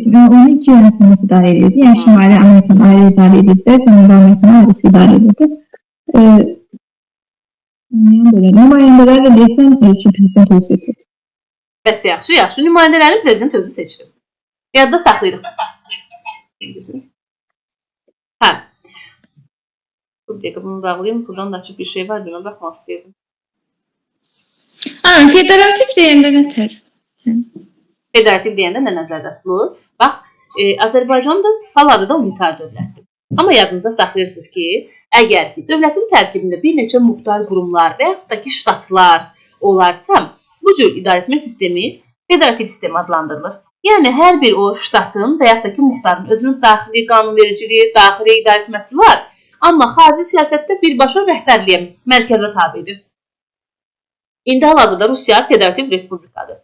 2 yönə sənəti idarə edirdi. Yəni Şimali Amerikan ayrı idarə edirdi, Cənubi Amerikan ayrısı idarə edirdi. Nümayəndələr də deyəsən ki, prezident onu seçirdi. Bəs yaxşı, yaxşı. Nümayəndələrin prezident özü seçdi. Yadda saxlayırıq. Hə. Bir dəqiqə bunu bağlayayım. Buradan da açıq bir şey var. Buna baxmaq istəyirdim. Federativ deyəndə nətər? Federativ deyəndə nə nəzərdə tutulur? Bax, Azərbaycan da hal-hazırda unitar dövlətdir. Amma yadınızda saxlayırsınız ki, əgər ki, dövlətin tərkibində bir neçə muxtar qurumlar və yaxud da ki, ştatlar olarsa, bu cür idarəetmə sistemi federativ sistem adlandırılır. Yəni, hər bir o ştatın və yaxud da ki, muxtarın özünün daxili qanunvericiliyi, daxili idarəetməsi var. Amma xarici siyasətdə birbaşa rəhbərliyə, mərkəzə tabidir. İndi hal-hazırda Rusiya federativ respublikadır.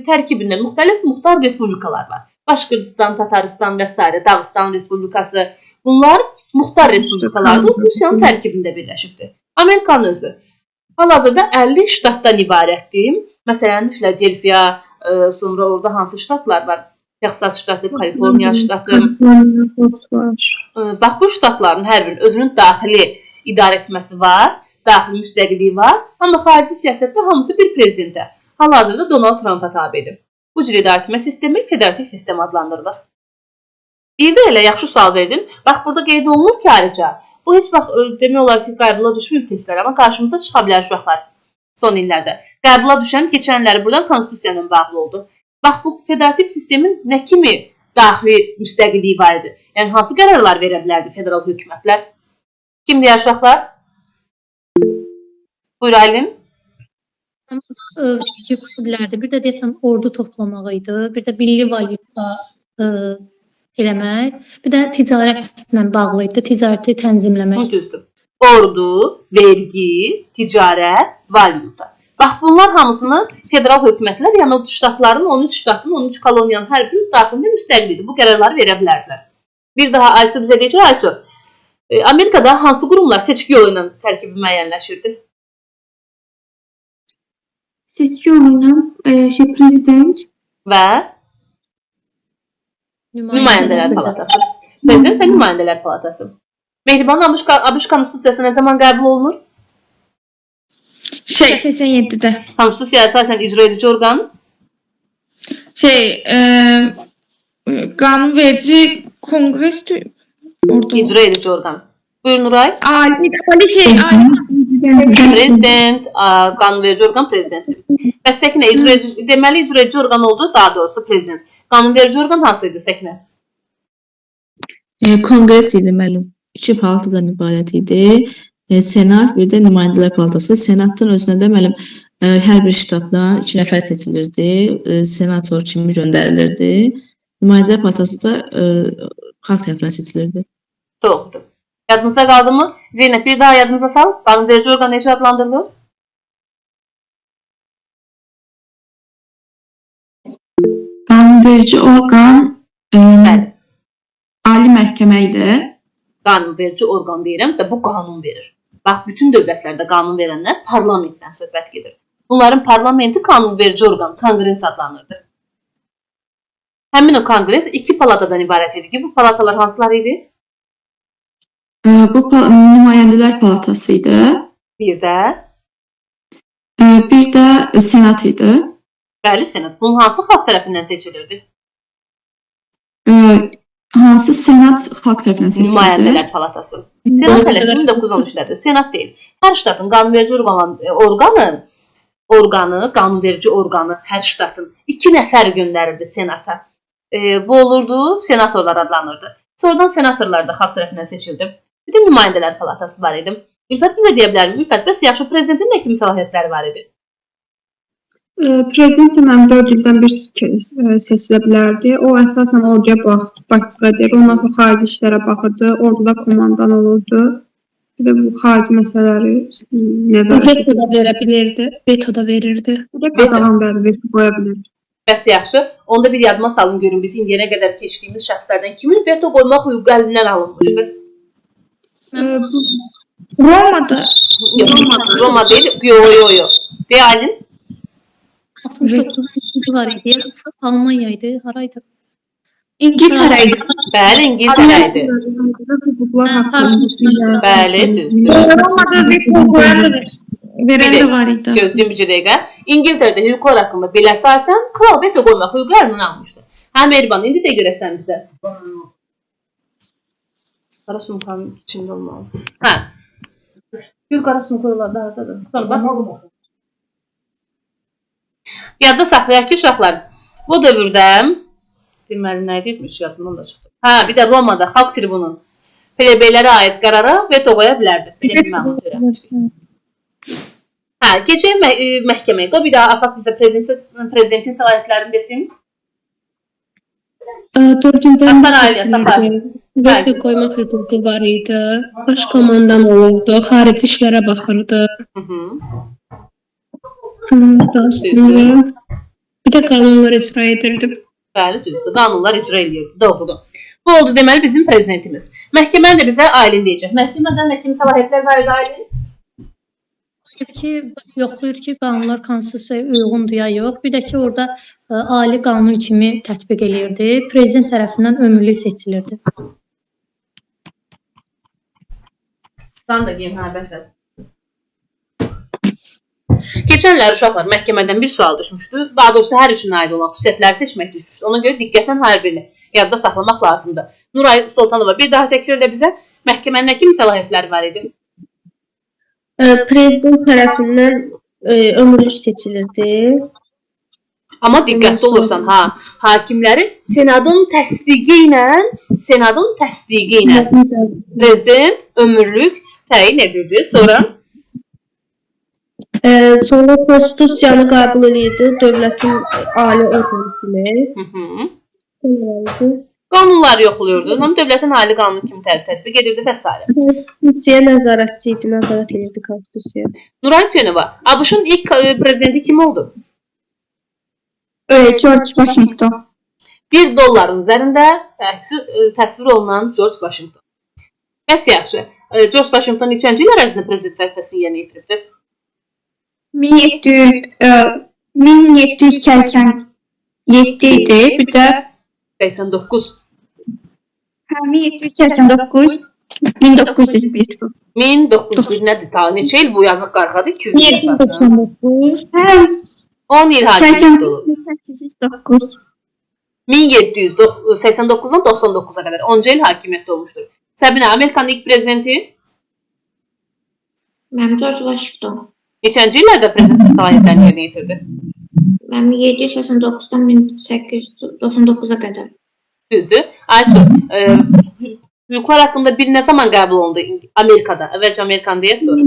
Tərkibində müxtəlif muxtar respublikalar var. Başqırtıstan, Tataristan və s. Dağıstan Respublikası. Bunlar muxtar respublikalardır. Rusiyanın tərkibində birləşibdir. Amerikanın özü. Hal-hazırda 50 ştatdan ibarətdir. Məsələn, Filadelfiya, sonra orada hansı ştatlar var? Texas ştatı, Kaliforniya ştatı. Bax, bu ştatların hər birinin özünün daxili idarəetməsi var, daxili müstəqilliyi var. Amma xarici siyasətdə hamısı bir prezidentə. Hal-hazırda Donald Trumpa tabidir. Bu cür idarəetmə sistemi federativ sistem adlandırılır. Bir də elə yaxşı sual verdin. Bax, burada qeyd olunur ki, ayrıca bu heç vaxt demək olar ki, qəbula düşməyib testlər, amma qarşımıza çıxa bilər uşaqlar son illərdə. Qəbula düşən keçənləri buradan konstitusiya ilə bağlı oldu. Bax, bu federativ sistemin nə kimi daxili müstəqilliyi var idi? Yəni, hansı qərarlar verə bilərdi federal hökumətlər? Kim deyər uşaqlar? Buyur, Aylin. Bilərdi. Bir də deyəsən ordu toplamaq idi. Bir də milli valyuta eləmək. Bir də ticarətlə bağlı idi. Ticarəti tənzimləmək. Düzdür. Ordu, vergi, ticarət, valyuta. Bax, bunlar hamısını federal hökumətlər, yəni o ştatların, 13 ştatın, 13 koloniyanın hər biri öz daxilində müstəqildir. Bu qərarları verə bilərdilər. Bir daha Aysu bizə deyəcək, Aysu. Amerikada hansı qurumlar seçki yolu ilə tərkibi müəyyənləşirdi? Seçki yolu ilə prezident Və Nümayəndələr Palatası. Prezident və Nümayəndələr Palatası. Mehriban ABŞ Konstitusiyası nə zaman qəbul olunur? 87-də. Konstitusiya əsasən icra edici orqan. Qanunverici Konqres icra edici orqan. Buyur Nuray. Ali Prezident, qanunverici orqan prezidentdir. Bəs Səkinə, deməli icra edici orqan oldu, daha doğrusu prezident. Qanunverici orqan hansıydı Səkinə? Konqres idi məlum. 2 palatadan ibarət idi. Senat, bir də nümayəndələr palatası. Senatın özünə də məlum hər bir ştatdan 2 nəfər seçilirdi. Senator kimi göndərilirdi. Nümayəndələr palatası da xalq tərəfindən seçilirdi. Doğrudur. Yadımızda qaldı mı? Zeynəb, bir daha yadımıza sal. Qanunverici orqan necə adlandırılır? Qanunverici orqan Bəli. Ali məhkəmə idi. Qanunverici orqan deyirəmsə, bu qanun verir. Bax, bütün dövlətlərdə qanun verənlər parlamentdən söhbət gedir. Bunların parlamenti qanunverici orqan, konqres adlanırdı. Həmin o konqres 2 palatadan ibarət idi ki, bu palatalar hansılar idi? Bu nümayəndələr palatası idi. Bir də senat idi. Bəli, senat. Bunun hansı xalq tərəfindən seçilirdi? Hansı senat xalq tərəfindən seçilirdi? Nümayəndələr palatası. Senat hələ 1913-dədir. Senat deyil. Hər ştatın qanunverici orqanı, qanunverici orqanı hər ştatın 2 nəfər göndərirdi senata. Bu olurdu, senatorlar adlanırdı. Sonradan senatorlar da xalq tərəfindən seçildi. Bir də nümayəndələr palatası var idi. Ülfət bizə deyə bilərmi? Ülfət, bəs yaxşı prezidentin nə kimi səlahiyyətləri var idi? Prezident deməli 4 ildən bir seçilə bilərdi. O əsasən orduya başçılıq edir. Ondan sonra xarici işlərə baxırdı. Orduda komandan olurdu. Bir də bu xarici məsələləri nəzarət edir. Veto da verə bilirdi. Veto da verirdi. Bir də qadağan veto qoya bilir. Bəs yaxşı. Onda bir yadıma salın görün biz indiyənə qədər keçdiyimiz şəxslərdən kimin veto qoymaq hüququ əlindən alınmışdı? Romada. Roma deyil. Yo. Deyə Aylin. 69 var idi. Almanya idi. Haraydı? İngiltərə idi. Bəli, İngiltərə idi. Bəli, düzdür. Romada veto qoyanlar. Verən Bir də də var idi. gözləyin bir dəqiqə. İngiltərədə hüquqlar haqqında bilə əsasən kral veto qoymaq hüquqlarını almışdı. Hə Mehriban, indi də görəsən bizə. Qara sumkanın içində olmalı. Hə. Gül qara sumkalar da hardadır? Sonra bax. Yadda saxlayaq ki, uşaqlar, bu dövrdə deməli nə etmiş yadımdan da çıxdı. Hə, bir də Romada xalq tribunu plebeylərə aid qərara veto qoya bilərdi. Belə bir məlumat öyrənmişdik. Hə, keçək məhkəməyə. Qoy bir daha Afaq bizə prezidentin səlahiyyətlərini desin. Dördündən bir Afaq ailəsi seçilirdi. Veto qoymaq hüququ var idi. Baş komandan olurdu. Xarici işlərə baxırdı. Daha sonra bir də qanunlar icra edirdi. Bəli, düzdür. Qanunlar icra edirdi. Doğrudur. Bu oldu deməli bizim prezidentimiz. Məhkəməni də bizə Aylin deyəcək. Məhkəmədən nə kimi səlahiyyətlər var idi Aylin? Yoxlayır ki, qanunlar konstitusiyaya uyğundur ya yox. Bir də ki, orada ali qanun kimi tətbiq eləyirdi. Prezident tərəfindən ömürlük seçilirdi. Sən də gen hə bəs. Keçənlər uşaqlar məhkəmədən bir sual düşmüşdü. Daha doğrusu hər üçün aid olan xüsusiyyətləri seçmək düşmüşdü. Ona görə diqqətlə hər birini yadda saxlamaq lazımdır. Nuray Sultanova bir daha təkrar elə bizə məhkəmənin nə kimi səlahiyyətləri var idi? Prezident tərəfindən ömürlük seçilirdi. Amma diqqətli olursan, ha, hakimləri senatın təsdiqi ilə prezident ömürlük təyin edirdi. Sonra Sonra konstitusiyanı qəbul edirdi dövlətin ali orqanı kimi. Qanunlar yoxlayırdı. Həm dövlətin ali qanunu kimi tətbiq edirdi və s. Konstitusiyaya nəzarətçi idi, nəzarət edirdi konstitusiyaya. Nuray Hüseynova, ABŞ-ın ilk prezidenti kim oldu? George Washington. $1 üzərində əksi təsvir olunan George Washington. Bəs yaxşı. George Washington neçənci il ərzində prezident vəzifəsini yerinə yetiribdi? 1787 idi. Bir də 89. 1789 1901. 1901 nədir? Ta neçə il bu yazıq qarğadı? 200 il yaşasın. 10 il hakimiyyət olub. 1809. 1789-dan 99-a qədər 10 il hakimiyyətdə olmuşdur. Səbinə, Amerikanın ilk prezidenti Mənim George Washington. neçənci illərdə prezident səlahiyyətlərini yerinə yetirdi? Mənim 1789-dan 1899-a qədər. Düzdür. Ayşur, hüquqlar haqqında bir nə zaman qəbul olundu Amerikada? Əvvəlcə Amerikan deyə sonra.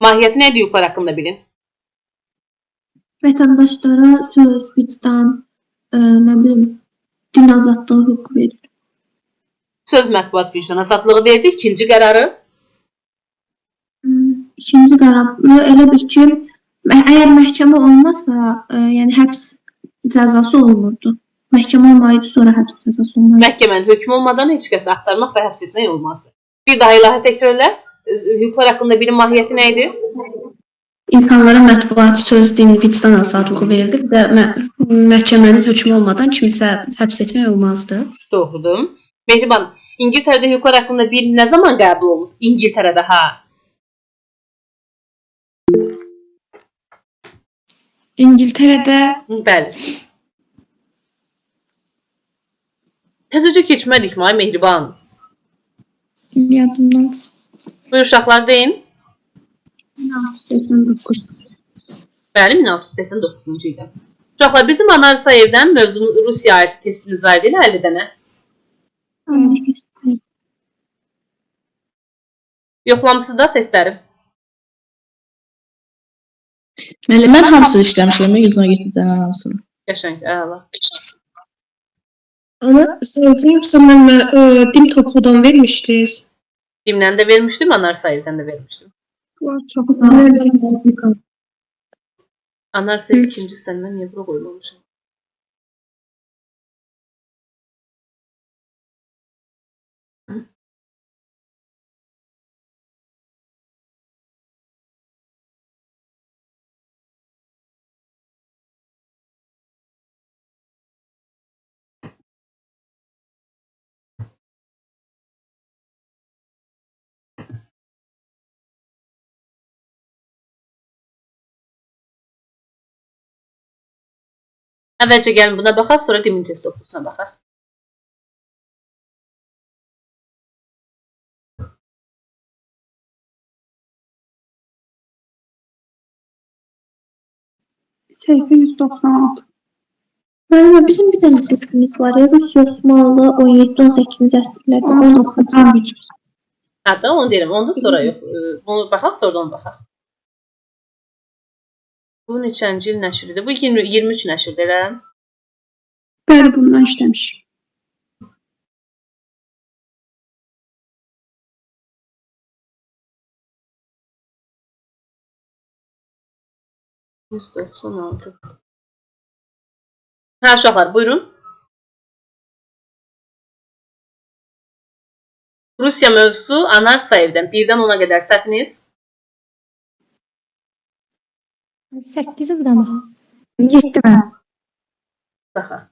Mahiyyəti nə idi hüquqlar haqqında bilin? Vətəndaşlara söz, vicdan, nə bilim, din azadlığı hüququ verir. Söz, mətbuat, vicdan azadlığı verdi. İkinci qərarı? İkinci qərar elə bir ki, əgər məhkəmə olmasa, yəni həbs cəzası olunurdu. Məhkəmə olmalıydı, sonra həbs cəzası olmalıydı. Məhkəmənin hökmü olmadan heç kəsi axtarmaq və həbs etmək olmazdı. Bir daha ilahə təkrar elə. Hüquqlar haqqında bilin mahiyyəti nə idi? İnsanlara mətbuat, söz, din, vicdan azadlığı verildi. Bir də məhkəmənin hökmü olmadan kimisə həbs etmək olmazdı. Doğrudur. Mehriban, İngiltərədə hüquqlar haqqında bir nə zaman qəbul olunub? İngiltərədə, ha? İngiltərədə Bəli. Təzəcə keçmədik mi, ay Mehriban? yadımdan çıxdı. Buyur uşaqlar deyin. 1689. Bəli, 1689-cu ildə. Uşaqlar, bizim Anar Sayevdən mövzumuz Rusiya aid testimiz var idi, 50 dənə. Yoxlamısınız da testləri. Mən hamısını işləmişəm, 117 dənə hamısını. Qəşəng, əla. Ama sınıfı yoksa mənə dim topludan vermişdiniz. Dimdən də vermişdim, Anar Sayevdən də vermişdim. Çox da. Anar Sayev ikinci səndən niyə bura qoymamışam? Əvvəlcə gəlin buna baxaq, sonra Dimitres toplusuna baxaq. Səhifə 196. Müəllimə, bizim bir dənə testimiz var ya, Rusiya Osmanlı 17-18-ci əsrlərdə onu oxuyacağam. Hatta onu deyirəm, ondan sonra yox. Bunu baxaq, sonra da onu baxaq. Bu neçənci il nəşridir? Bu 23 nəşrdir, elə? Bəli, bundan işləmiş. %96. Hə, uşaqlar, buyurun. Rusiya mövzusu Anar Sayevdən 1-dən 10-a qədər səhviniz. 8-i bir dənə baxaq. 7 mən. Baxaq.